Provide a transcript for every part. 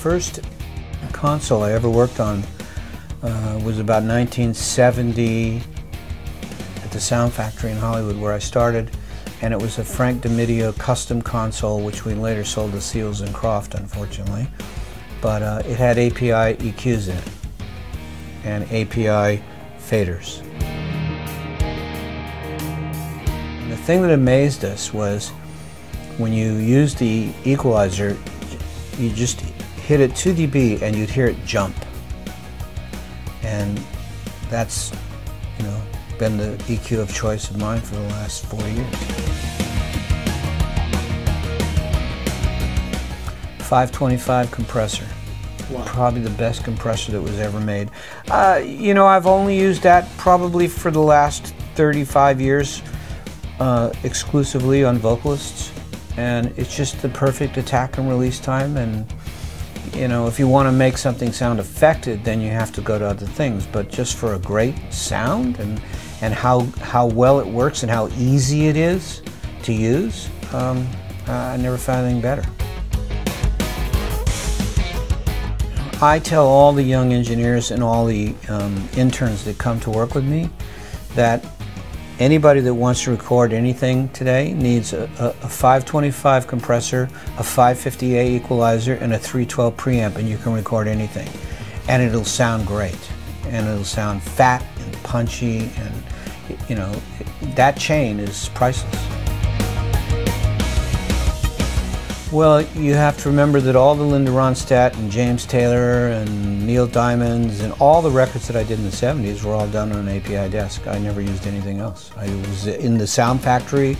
first console I ever worked on was about 1970 at the Sound Factory in Hollywood, where I started, and it was a Frank DiMedio custom console, which we later sold to Seals and Croft, unfortunately. But it had API EQs in it and API faders. And the thing that amazed us was when you used the equalizer, you just hit it 2 dB and you'd hear it jump. And that's, you know, been the EQ of choice of mine for the last 4 years. 525 compressor. Wow. Probably the best compressor that was ever made. You know, I've only used that probably for the last 35 years exclusively on vocalists, and it's just the perfect attack and release time. And you know, if you want to make something sound affected, then you have to go to other things. But just for a great sound and how well it works and how easy it is to use, I never found anything better. I tell all the young engineers and all the interns that come to work with me that anybody that wants to record anything today needs a 525 compressor, a 550A equalizer, and a 312 preamp, and you can record anything. And it'll sound great. And it'll sound fat and punchy, and you know, that chain is priceless. Well, you have to remember that all the Linda Ronstadt and James Taylor and Neil Diamonds and all the records that I did in the 70s were all done on an API desk. I never used anything else. I was in the Sound Factory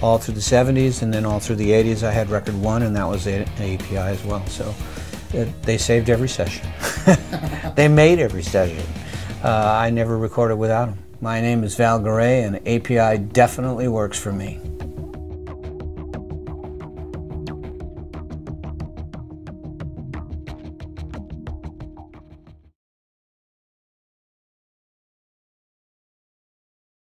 all through the 70s, and then all through the 80s I had record 1, and that was an API as well. So they saved every session. They made every session. I never recorded without them. My name is Val Garay, and API definitely works for me.